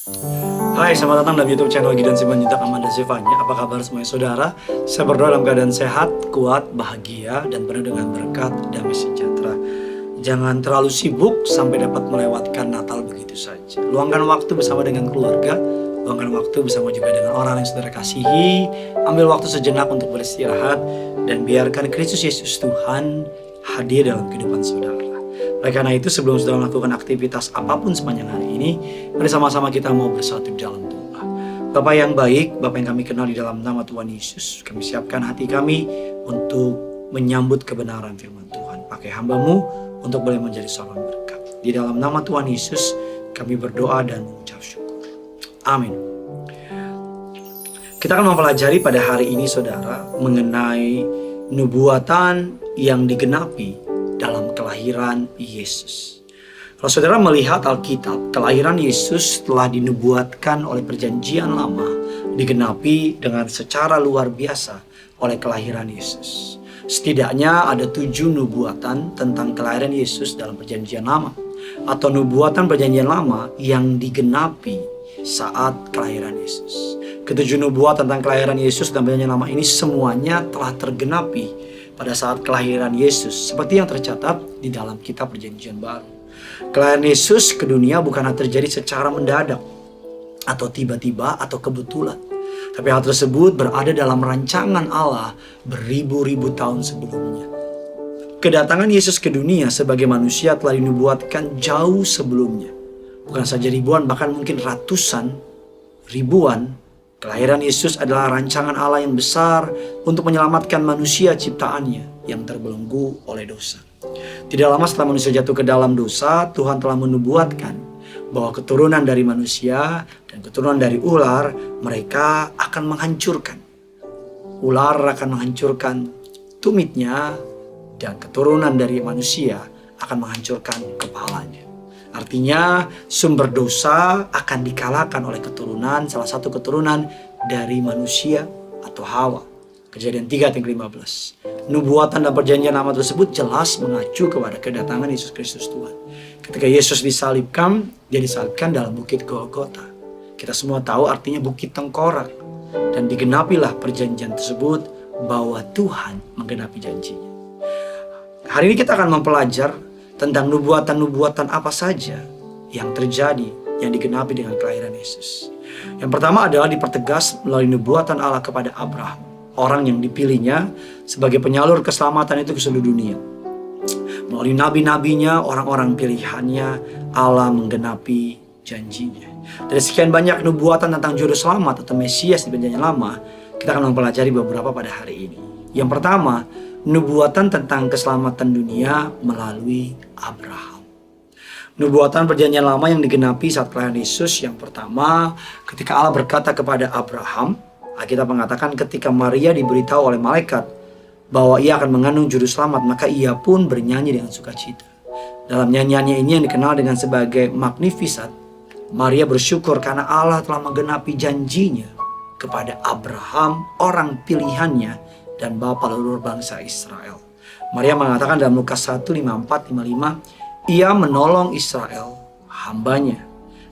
Hai, selamat datang dalam YouTube channel Gideon Simanjuntak Amanda Zevanya. Apa kabar semuanya saudara? Saya berdoa dalam keadaan sehat, kuat, bahagia, dan penuh dengan berkat, damai sejahtera. Jangan terlalu sibuk sampai dapat melewatkan Natal begitu saja. Luangkan waktu bersama dengan keluarga, luangkan waktu bersama juga dengan orang yang saudara kasihi. Ambil waktu sejenak untuk beristirahat, dan biarkan Kristus Yesus Tuhan hadir dalam kehidupan saudara. Oleh karena itu, sebelum saudara melakukan aktivitas apapun sepanjang hari ini, mari sama-sama kita mau bersatu di dalam doa. Bapa yang baik, Bapa yang kami kenal di dalam nama Tuhan Yesus, kami siapkan hati kami untuk menyambut kebenaran firman Tuhan. Pakai hamba-Mu untuk boleh menjadi seorang berkat. Di dalam nama Tuhan Yesus, kami berdoa dan mengucap syukur. Amin. Kita akan mempelajari pada hari ini saudara mengenai nubuatan yang digenapi dalam kelahiran Yesus. Kalau saudara melihat Alkitab, kelahiran Yesus telah dinubuatkan oleh perjanjian lama, digenapi dengan secara luar biasa oleh kelahiran Yesus. Setidaknya ada 7 nubuatan tentang kelahiran Yesus dalam perjanjian lama, atau nubuatan perjanjian lama yang digenapi saat kelahiran Yesus. Ketujuh nubuatan tentang kelahiran Yesus dalam perjanjian lama ini semuanya telah tergenapi pada saat kelahiran Yesus, seperti yang tercatat di dalam kitab perjanjian baru. Kelahiran Yesus ke dunia bukanlah terjadi secara mendadak atau tiba-tiba atau kebetulan, tapi hal tersebut berada dalam rancangan Allah beribu-ribu tahun sebelumnya. Kedatangan Yesus ke dunia sebagai manusia telah dinubuatkan jauh sebelumnya. Bukan saja ribuan, bahkan mungkin ratusan, ribuan. Kelahiran Yesus adalah rancangan Allah yang besar untuk menyelamatkan manusia ciptaannya yang terbelenggu oleh dosa. Tidak lama setelah manusia jatuh ke dalam dosa, Tuhan telah menubuatkan bahwa keturunan dari manusia dan keturunan dari ular, mereka akan menghancurkan. Ular akan menghancurkan tumitnya dan keturunan dari manusia akan menghancurkan kepalanya. Artinya sumber dosa akan dikalahkan oleh keturunan, salah satu keturunan dari manusia atau Hawa. Kejadian 3 ayat 15. Nubuatan dan perjanjian lama tersebut jelas mengacu kepada kedatangan Yesus Kristus Tuhan. Ketika Yesus disalibkan, dia disalibkan dalam bukit Golgota. Kita semua tahu artinya bukit tengkorak. Dan digenapilah perjanjian tersebut bahwa Tuhan menggenapi janjinya. Hari ini kita akan mempelajari tentang nubuatan-nubuatan apa saja yang terjadi, yang digenapi dengan kelahiran Yesus. Yang pertama adalah dipertegas melalui nubuatan Allah kepada Abraham, orang yang dipilihnya sebagai penyalur keselamatan itu ke seluruh dunia. Melalui nabi-nabinya, orang-orang pilihannya, Allah menggenapi janjinya. Dari sekian banyak nubuatan tentang juru selamat atau Mesias di perjanjian lama, kita akan mempelajari beberapa pada hari ini. Yang pertama, nubuatan tentang keselamatan dunia melalui Abraham. Nubuatan perjanjian lama yang digenapi saat kelahiran Yesus yang pertama, ketika Allah berkata kepada Abraham, Alkitab mengatakan ketika Maria diberitahu oleh malaikat bahwa ia akan mengandung juru selamat, maka ia pun bernyanyi dengan sukacita. Dalam nyanyiannya ini yang dikenal dengan sebagai Magnificat, Maria bersyukur karena Allah telah menggenapi janjinya kepada Abraham, orang pilihannya dan bapa leluhur bangsa Israel. Maria mengatakan dalam Lukas 1, 54, 55, ia menolong Israel, hambanya,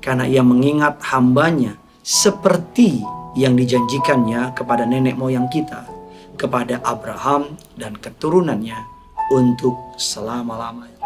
karena ia mengingat hambanya seperti yang dijanjikannya kepada nenek moyang kita, kepada Abraham dan keturunannya untuk selama-lamanya.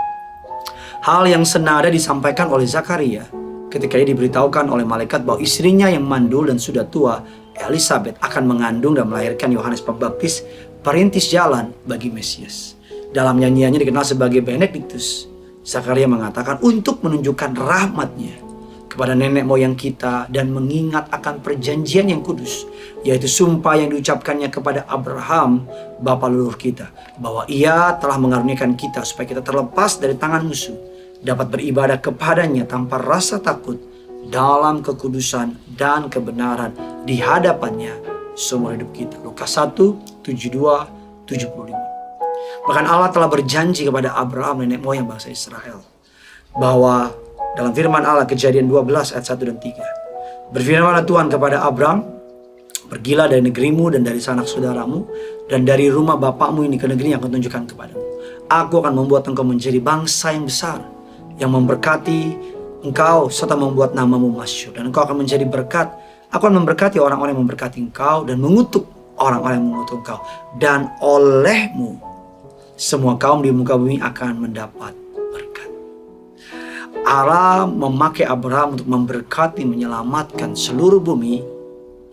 Hal yang senada disampaikan oleh Zakaria ketika ia diberitahukan oleh malaikat bahwa istrinya yang mandul dan sudah tua, Elizabeth, akan mengandung dan melahirkan Yohanes Pembaptis, perintis jalan bagi Mesias. Dalam nyanyiannya dikenal sebagai Benedictus, Zakaria mengatakan untuk menunjukkan rahmatnya kepada nenek moyang kita dan mengingat akan perjanjian yang kudus, yaitu sumpah yang diucapkannya kepada Abraham, bapa leluhur kita, bahwa ia telah mengaruniakan kita supaya kita terlepas dari tangan musuh, dapat beribadah kepadanya tanpa rasa takut dalam kekudusan dan kebenaran di hadapannya seumur hidup kita. Lukas 1, 72, 75. Bahkan Allah telah berjanji kepada Abraham, nenek moyang bangsa Israel, bahwa dalam firman Allah Kejadian 12 ayat 1 dan 3. Berfirmanlah Tuhan kepada Abraham, pergilah dari negerimu dan dari sanak saudaramu dan dari rumah bapakmu ini ke negeri yang akan tunjukkan kepadamu. Aku akan membuat engkau menjadi bangsa yang besar, yang memberkati engkau serta membuat namamu masyhur. Dan engkau akan menjadi berkat. Aku akan memberkati orang-orang yang memberkati engkau dan mengutuk orang-orang yang mengutuk engkau. Dan olehmu semua kaum di muka bumi akan mendapat berkat. Allah memakai Abraham untuk memberkati, menyelamatkan seluruh bumi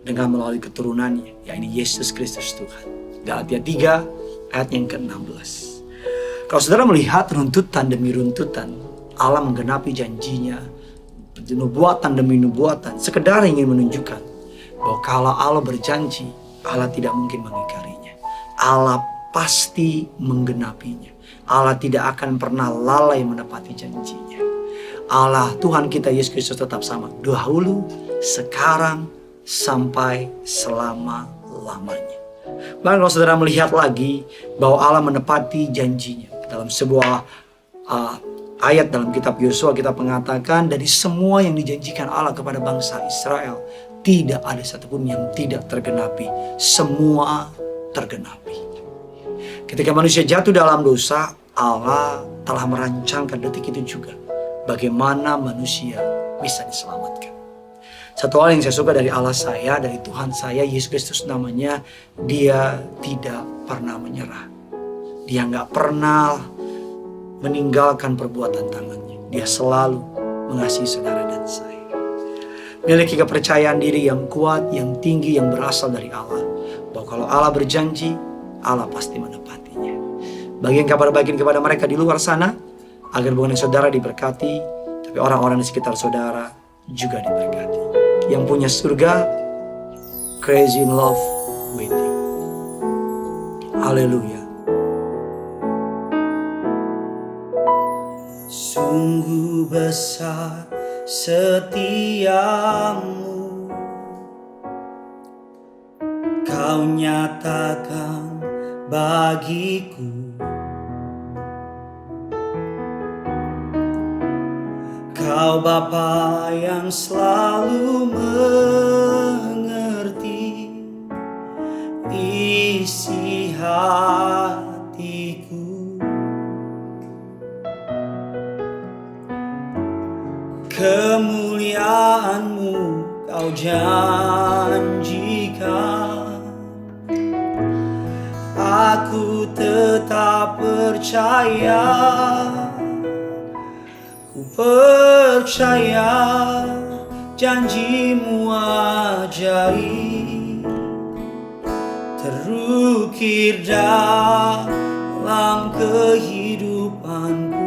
dengan melalui keturunannya, yaitu Yesus Kristus Tuhan. Galatia 3 ayat yang ke-16. Kalau saudara melihat runtutan demi runtutan, Allah menggenapi janjinya, nubuatan demi nubuatan, sekedar ingin menunjukkan bahwa kalau Allah berjanji, Allah tidak mungkin mengingkarinya. Allah pasti menggenapinya. Allah tidak akan pernah lalai menepati janjinya. Allah Tuhan kita Yesus Kristus tetap sama, dahulu, sekarang, sampai selama-lamanya. Bahkan kalau saudara melihat lagi bahwa Allah menepati janjinya, dalam sebuah ayat dalam kitab Yosua kita mengatakan, dari semua yang dijanjikan Allah kepada bangsa Israel, tidak ada satupun yang tidak tergenapi. Semua tergenapi. Ketika manusia jatuh dalam dosa, Allah telah merancangkan detik itu juga bagaimana manusia bisa diselamatkan. Satu hal yang saya suka dari Allah saya, dari Tuhan saya, Yesus Kristus namanya, Dia tidak pernah menyerah. Dia gak pernah meninggalkan perbuatan tangannya. Dia selalu mengasihi saudara dan saya. Miliki kepercayaan diri yang kuat, yang tinggi, yang berasal dari Allah. Bahwa kalau Allah berjanji, Allah pasti menepatinya. Bagi yang kabar bagian kepada mereka di luar sana, agar bukan saudara diberkati, tapi orang-orang di sekitar saudara juga diberkati. Yang punya surga, crazy in love with you. Haleluya. Sungguh besar setiamu, Kau nyatakan bagiku. Kau Bapa yang selalu mengerti isi hatiku. Kemuliaan-Mu Kau janjikan, aku tetap percaya. Ku percaya janji-Mu ajaib, terukir dalam kehidupanku.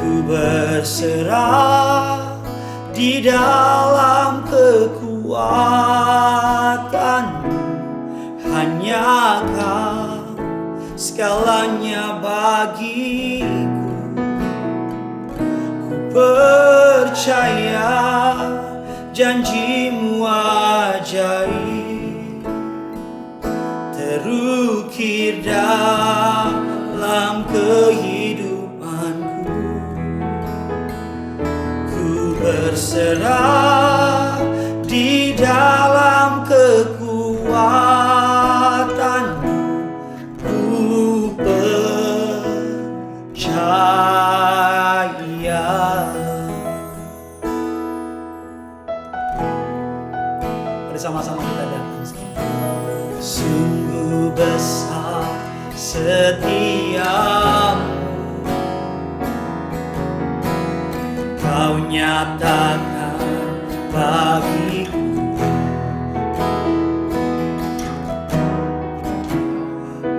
Ku berserah di dalam kekuatan-Mu, hanya Kau segalanya bagiku. Ku percaya janji-Mu ajaib, terukir dalam kehidupanku. Berserah di dalam kekuatan-Mu, ku percaya. Mari sama-sama kita datang. Sungguh besar setiamu, Kau nyatakan bagiku.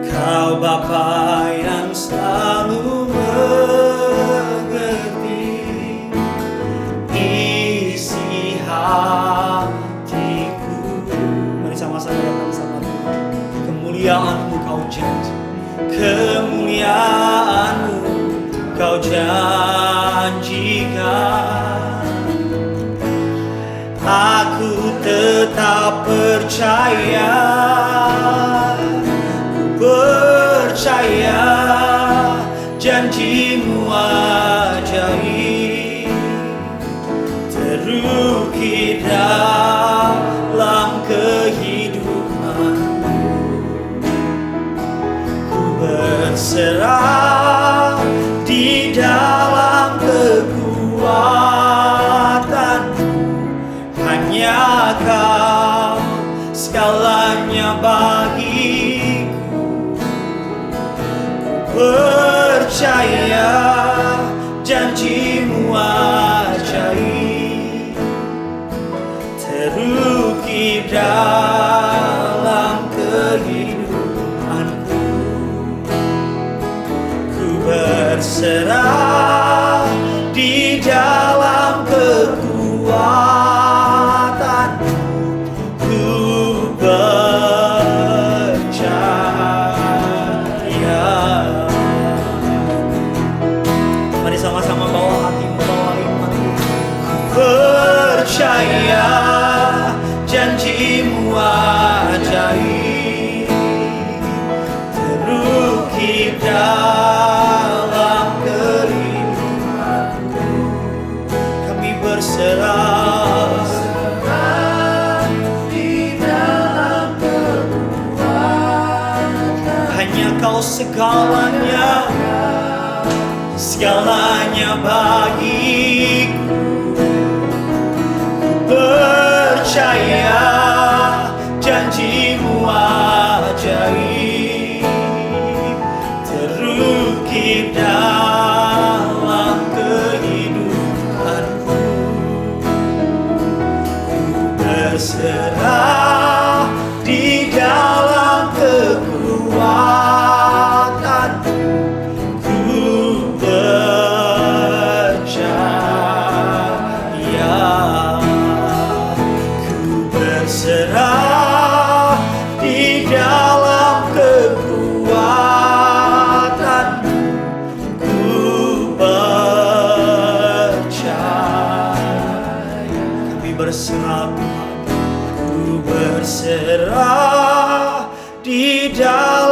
Kau Bapa yang selalu mengerti isi hatiku. Mari sama-sama datang sama Tuhan. Kemuliaan-Mu Kau janji, kemuliaan-Mu Kau janjikan, aku tetap percaya. Ku percaya janji-Mu ajaib, terukir dalam kehidupanku. Ku berserah di dalam kehidupanku. percaya janjimu ajaib, terukir dalam kehidupanku. Ku berserah di dalam kekuatanmu. Ku percaya. Mari sama-sama bawa hatimu, bawa imanmu. Percaya janjimu ajaib, terukir dalam kehidupanku. Kami berserah di dalam kekuatan. Hanya Kau segalanya, segalanya bagiku. Percaya janjimu ajaib, terukir dalam kehidupanku. Ku berserah di dalam kekuatanmu. Ku percaya. Ku berserah di dalam kekuatanmu. Ku percaya. Kami berserah Tuhan, ku berserah di dalam